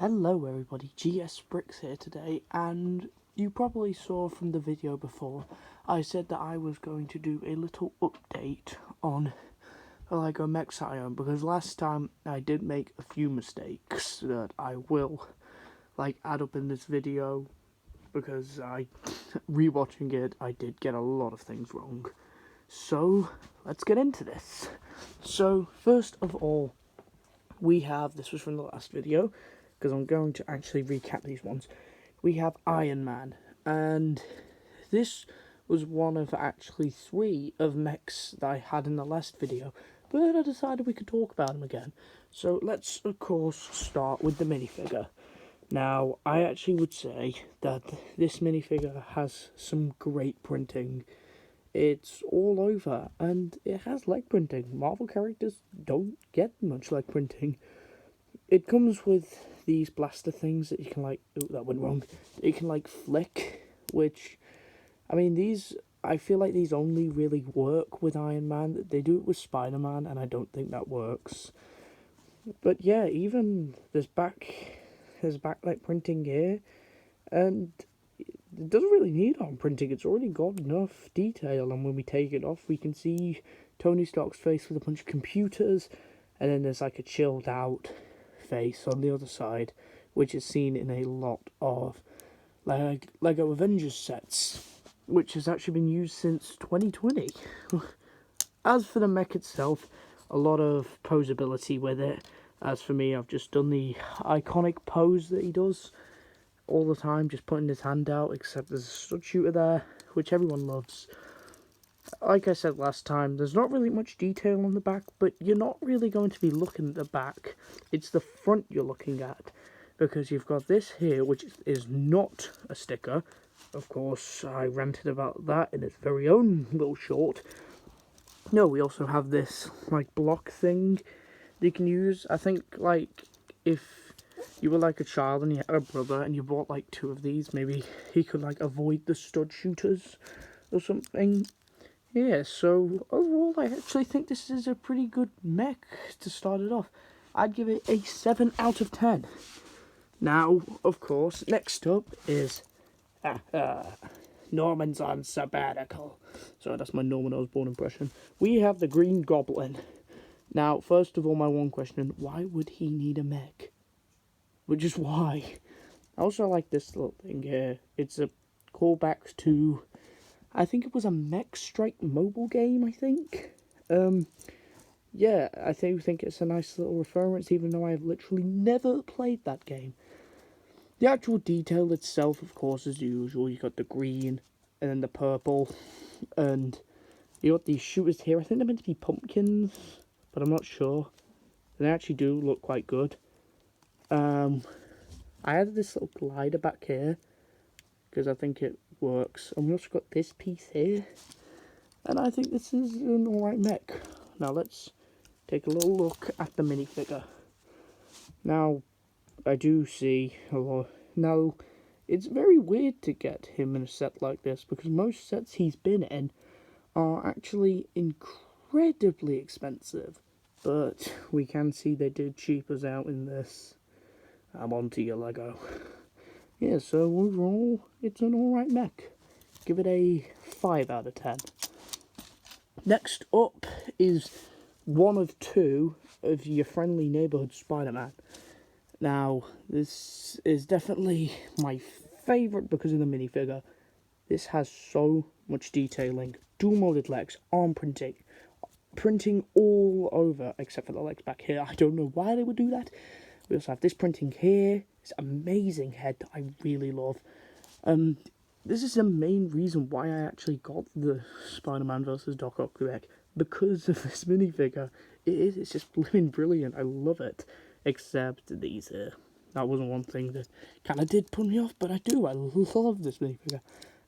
Hello everybody, GS Bricks here today, and you probably saw from the video before, I said that I was going to do a little update on the LEGO mechs I own, because last time I did make a few mistakes that I will add up in this video, because rewatching it, I did get a lot of things wrong. So, let's get into this. So, first of all, this was from the last video, because I'm going to actually recap these ones. We have Iron Man, and this was one of actually 3 of mechs that I had in the last video, but I decided we could talk about them again. So let's, of course, start with the minifigure. Now, I actually would say that this minifigure has some great printing. It's all over, and it has leg printing. Marvel characters don't get much leg printing. It comes with these blaster things that you can that went wrong. You can flick, which, I mean, I feel like these only really work with Iron Man. They do it with Spider-Man, and I don't think that works. But yeah, even there's backlight printing here, and it doesn't really need on printing. It's already got enough detail, and when we take it off, we can see Tony Stark's face with a bunch of computers, and then there's like a chilled out face on the other side, which is seen in a lot of LEGO Avengers sets, which has actually been used since 2020. As for the mech itself, a lot of posability with it. As for me, I've just done the iconic pose that he does all the time, just putting his hand out, except there's a stud shooter there, which everyone loves. Like I said last time, there's not really much detail on the back, but you're not really going to be looking at the back. It's the front you're looking at, because you've got this here, which is not a sticker. Of course, I ranted about that in its very own little short. No, we also have this, block thing that you can use. I think, if you were a child and you had a brother and you bought 2 of these, maybe he could avoid the stud shooters or something. Yeah, so overall I actually think this is a pretty good mech to start it off. I'd give it a 7 out of 10. Now, of course, next up is Norman's on sabbatical. So that's my Norman Osborn impression. We have the Green Goblin. Now, first of all, my one question, why would he need a mech? Which is why. I also like this little thing here. It's a callback to, I think it was a Mech Strike mobile game, I think. Yeah, I think it's a nice little reference, even though I've literally never played that game. The actual detail itself, of course, as usual, you got the green, and then the purple, and you got these shooters here. I think they're meant to be pumpkins, but I'm not sure. They actually do look quite good. I added this little glider back here, because I think it works. And we also got this piece here, and I think this is an alright mech. Now let's take a little look at the minifigure. Now, I do see a lot. Now, it's very weird to get him in a set like this, because most sets he's been in are actually incredibly expensive. But we can see they did cheap us out in this. I'm onto your Lego. Yeah, so overall, it's an alright mech. Give it a 5 out of 10. Next up is one of 2 of your friendly neighborhood Spider-Man. Now, this is definitely my favourite because of the minifigure. This has so much detailing. Dual molded legs, arm printing all over, except for the legs back here. I don't know why they would do that. We also have this printing here. This amazing head that I really love. This is the main reason why I actually got the Spider-Man vs. Doc Ock mech, because of this minifigure. It's just blimmin' brilliant. I love it. Except these here. That wasn't one thing that kind of did put me off, but I love this minifigure.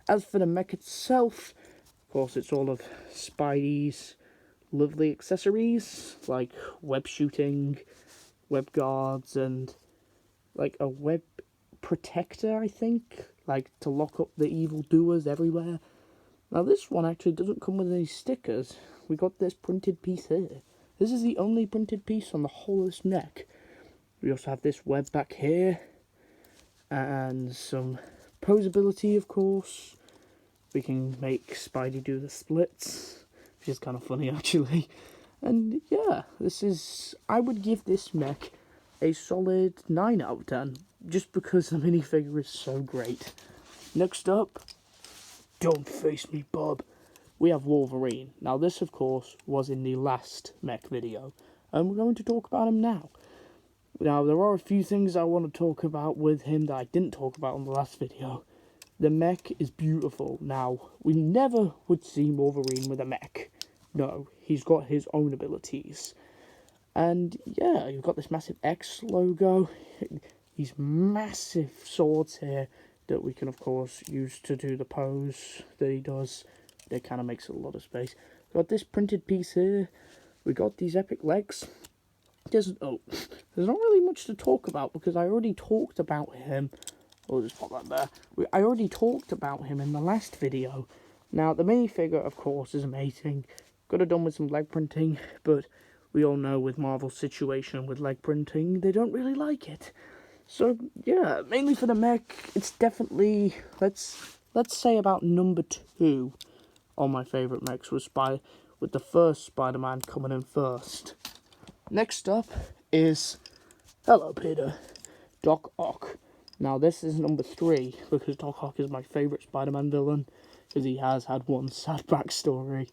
As for the mech itself, of course, it's all of Spidey's lovely accessories, like web shooting, web guards, and a web protector, I think, to lock up the evildoers everywhere. Now this one actually doesn't come with any stickers. We got this printed piece here. This is the only printed piece on the whole of this mech. We also have this web back here, and some posability, of course. We can make Spidey do the splits, which is kind of funny actually. And yeah, I would give this mech a solid 9 out of 10, just because the minifigure is so great. Next up, don't face me, Bob. We have Wolverine. Now this, of course, was in the last mech video, and we're going to talk about him now. Now, there are a few things I want to talk about with him that I didn't talk about in the last video. The mech is beautiful. Now, we never would see Wolverine with a mech. No, he's got his own abilities. And yeah, you've got this massive X logo. These massive swords here that we can, of course, use to do the pose that he does. It kind of makes a lot of space. We've got this printed piece here. We got these epic legs. There's not really much to talk about because I already talked about him. I'll just pop that there. I already talked about him in the last video. Now, the minifigure, of course, is amazing. Could have done with some leg printing, but we all know with Marvel's situation with leg printing, they don't really like it. So, yeah, mainly for the mech, it's definitely, let's say about number 2 on my favourite mechs with the first Spider-Man coming in first. Next up is, hello Peter, Doc Ock. Now this is number 3 because Doc Ock is my favourite Spider-Man villain because he has had one sad backstory.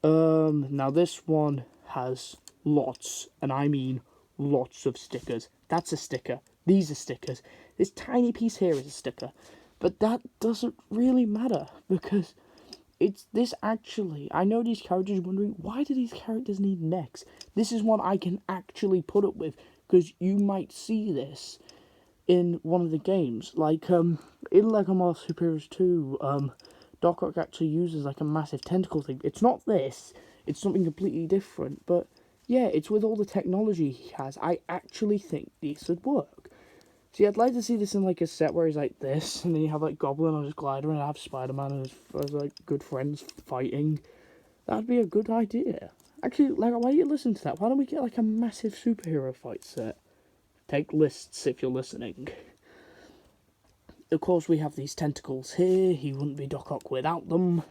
Now this one has lots, and I mean lots of stickers. That's a sticker. These are stickers. This tiny piece here is a sticker. But that doesn't really matter because it's this actually. I know these characters are wondering, why do these characters need mechs? This is one I can actually put up with because you might see this in one of the games. Like, in LEGO Marvel Super Heroes 2, Doc Ock actually uses like a massive tentacle thing. It's not this, it's something completely different, but yeah, it's with all the technology he has. I actually think this would work. See, I'd like to see this in like a set where he's like this, and then you have like Goblin on his glider, and I have Spider-Man and his like good friends fighting. That'd be a good idea. Actually, like, why don't you listen to that? Why don't we get like a massive superhero fight set? Take lists if you're listening. Of course, we have these tentacles here. He wouldn't be Doc Ock without them.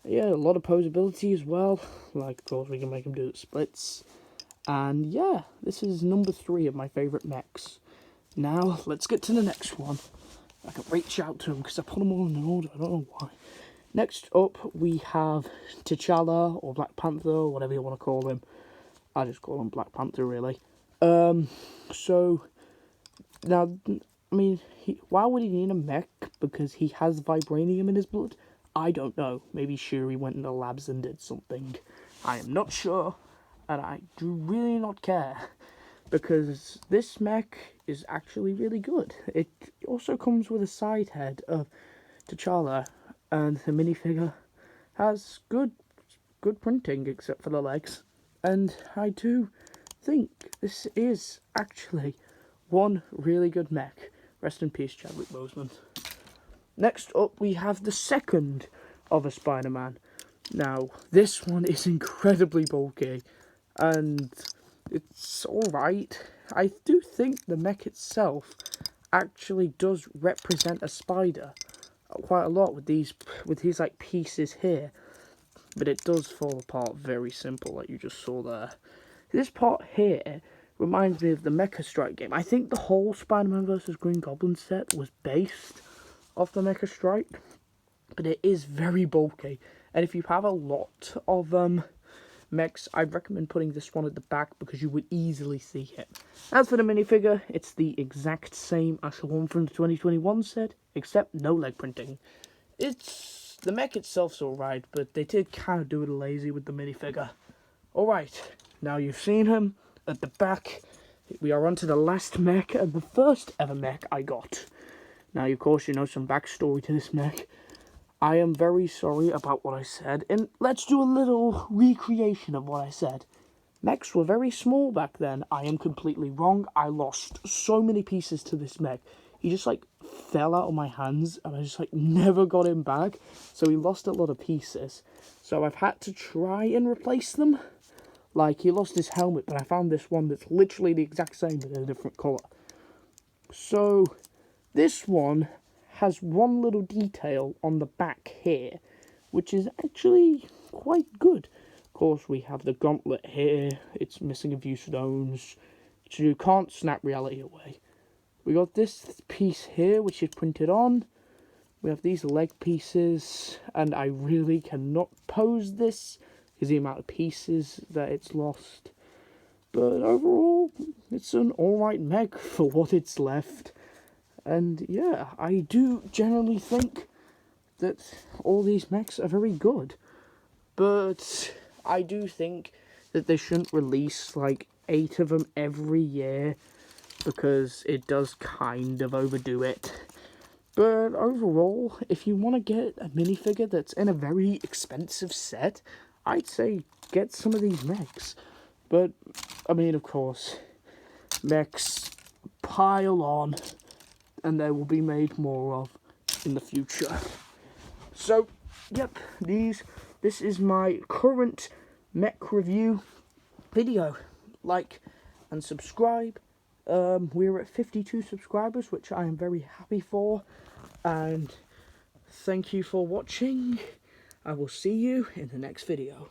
Yeah, a lot of posability as well. Like, of course, we can make him do the splits. And yeah, this is number 3 of my favourite mechs. Now, let's get to the next one. I can reach out to them because I put them all in an order. I don't know why. Next up, we have T'Challa, or Black Panther, or whatever you want to call him. I just call him Black Panther, really. So, now, I mean, why would he need a mech? Because he has vibranium in his blood? I don't know. Maybe Shuri went in the labs and did something. I am not sure, and I do really not care. Because this mech is actually really good. It also comes with a side head of T'Challa, and the minifigure has good printing, except for the legs. And I do think this is actually one really good mech. Rest in peace, Chadwick Boseman. Next up, we have the second of a Spider-Man. Now, this one is incredibly bulky, and it's alright. I do think the mech itself actually does represent a spider quite a lot with these like pieces here, but it does fall apart very simple, like you just saw there. This part here reminds me of the Mecha Strike game. I think the whole Spider-Man vs. Green Goblin set was based off the Mecha Strike, but it is very bulky. And if you have a lot of mechs, I'd recommend putting this one at the back because you would easily see it. As for the minifigure, it's the exact same as the one from the 2021 set, except no leg printing. The mech itself's alright, but they did kind of do it lazy with the minifigure. Alright, now you've seen him at the back. We are on to the last mech and the first ever mech I got. Now, of course, you know some backstory to this mech. I am very sorry about what I said, and let's do a little recreation of what I said. Mechs were very small back then. I am completely wrong. I lost so many pieces to this mech. He just, like, fell out of my hands, and I just, like, never got him back. So he lost a lot of pieces. So I've had to try and replace them. Like, he lost his helmet, but I found this one that's literally the exact same but in a different colour. So, this one has one little detail on the back here, which is actually quite good. Of course, we have the gauntlet here. It's missing a few stones, so you can't snap reality away. We got this piece here, which is printed on. We have these leg pieces, and I really cannot pose this because the amount of pieces that it's lost. But overall, it's an alright mech for what it's left. And yeah, I do generally think that all these mechs are very good. But I do think that they shouldn't release like 8 of them every year, because it does kind of overdo it. But overall, if you want to get a minifigure that's in a very expensive set, I'd say get some of these mechs. But, I mean, of course, mechs pile on, and they will be made more of in the future. So, yep, this is my current mech review video. Like and subscribe. We're at 52 subscribers, which I am very happy for. And thank you for watching. I will see you in the next video.